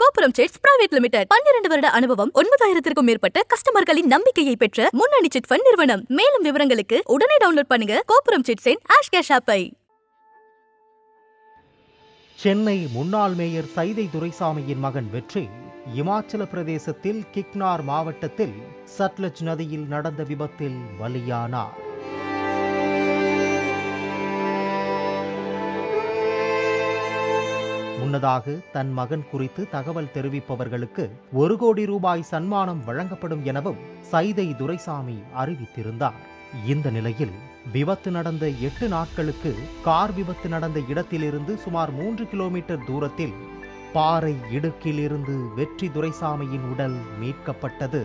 கோபுரம் chits private limited 12 வருட அனுபவம் 9000க்கும் மேற்பட்ட கஸ்டமர்களின் நம்பிக்கையை பெற்ற முன்னணி சிட் ஃபண்ட் நிறுவனம். மேலும் விவரங்களுக்கு உடனே டவுன்லோட் பண்ணுங்க கோபுரம் சிட்ஸின் கேஷ் ஆப்பை. சென்னை முன்னாள் மேயர் சைதை துரைசாமியின் மகன் வெற்றி இமாச்சல பிரதேசத்தில் கிக்னார் மாவட்டத்தில் சட்லஜ் நதியில் நடந்த விபத்தில் பலியானார். முன்னதாக தன் மகன் குறித்து தகவல் தெரிவிப்பவர்களுக்கு 1 கோடி ரூபாய் சன்மானம் வழங்கப்படும் எனவும் சைதை துரைசாமி அறிவித்திருந்தார். இந்த நிலையில் விபத்து நடந்த 8 நாட்களுக்கு கார் விபத்து நடந்த இடத்திலிருந்து சுமார் 3 கிலோமீட்டர் தூரத்தில் பாறை இடுக்கில் இருந்து வெற்றி துரைசாமியின் உடல் மீட்கப்பட்டது.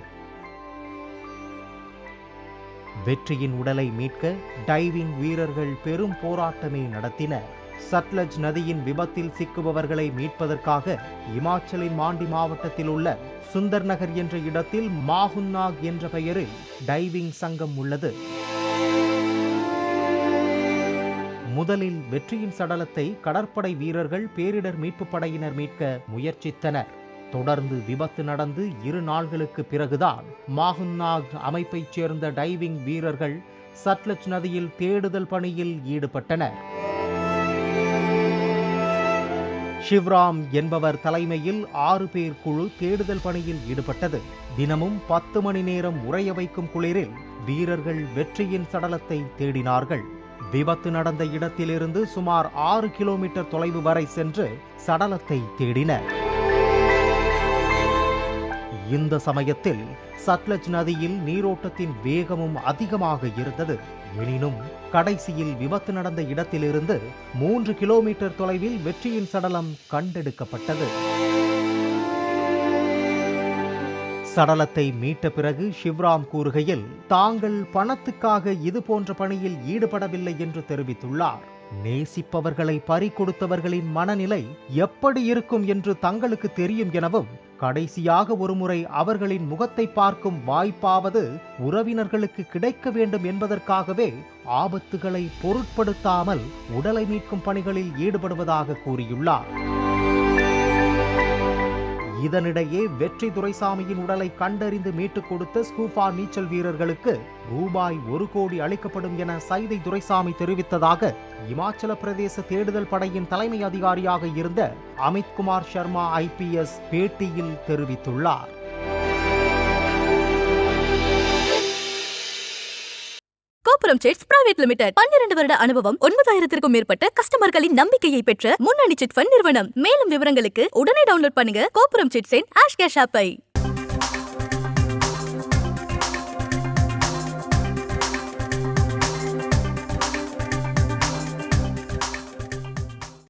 வெற்றியின் உடலை மீட்க டைவிங் வீரர்கள் பெரும் போராட்டமே நடத்தினர். சட்லஜ் நதியின் விபத்தில் சிக்குபவர்களை மீட்பதற்காக இமாச்சலின் மாண்டி மாவட்டத்தில் உள்ள சுந்தர் நகர் என்ற இடத்தில் மாஹுன்னாக் என்ற பெயரில் டைவிங் சங்கம் உள்ளது. முதலில் வெற்றியின் சடலத்தை கடற்படை வீரர்கள் பேரிடர் மீட்பு படையினர் மீட்க முயற்சித்தனர். தொடர்ந்து விபத்து நடந்து 2 நாள்களுக்கு பிறகுதான் மாஹுன்னாக் அமைப்பைச் சேர்ந்த டைவிங் வீரர்கள் சட்லஜ் நதியில் தேடுதல் பணியில் ஈடுபட்டனர். சிவ்ராம் என்பவர் தலைமையில் 6 பேர் குழு தேடுதல் பணியில் ஈடுபட்டது. தினமும் 10 மணி நேரம் உறைய வைக்கும் குளிரில் வீரர்கள் வெற்றியின் சடலத்தை தேடினார்கள். விபத்து நடந்த இடத்திலிருந்து சுமார் 6 கிலோமீட்டர் தொலைவு வரை சென்று சடலத்தை தேடினர். இந்த சமயத்தில் சட்லஜ் நதியில் நீரோட்டத்தின் வேகமும் அதிகமாக இருந்தது. எனினும் கடைசியில் விபத்து நடந்த இடத்திலிருந்து 3 கிலோமீட்டர் தொலைவில் வெற்றியின் சடலம் கண்டெடுக்கப்பட்டது. சடலத்தை மீட்ட பிறகு சிவ்ராம் கூறுகையில் தாங்கள் பணத்துக்காக இது போன்ற பணியில் ஈடுபடவில்லை என்று தெரிவித்துள்ளார். நேசிப்பவர்களை பறிகொடுத்தவர்களின் மனநிலை எப்படி இருக்கும் என்று தங்களுக்கு தெரியும் எனவும் கடைசியாக ஒருமுறை அவர்களின் முகத்தை பார்க்கும் வாய்ப்பாவது உறவினர்களுக்கு கிடைக்க வேண்டும் என்பதற்காகவே ஆபத்துகளை பொருட்படுத்தாமல் உடலை மீட்கும் பணிகளில் ஈடுபடுவதாக கூறியுள்ளார். இதனிடையே வெற்றி துரைசாமியின் உடலை கண்டறிந்து மீட்டுக் கொடுத்த ஸ்கூபா நீச்சல் வீரர்களுக்கு ரூபாய் 1 கோடி அளிக்கப்படும் என சைதை துரைசாமி தெரிவித்ததாக இமாச்சல பிரதேச தேடுதல் படையின் தலைமை அதிகாரியாக இருந்த அமித்குமார் சர்மா IPS பேட்டியில் தெரிவித்துள்ளார். கோபுரம் சிட்ஸ் பிரைவேட் லிமிடெட் 12 வருட அனுபவம் 9000க்கும் மேற்பட்ட கஸ்டமர்களின் நம்பிக்கையை பெற்ற முன்னணி சிட் ஃபண்ட் நிறுவனம். மேலும் விவரங்களுக்கு உடனே டவுன்லோட் பண்ணுங்க கோபுரம் சிட்ஸின் கேஷ் ஆப்பை.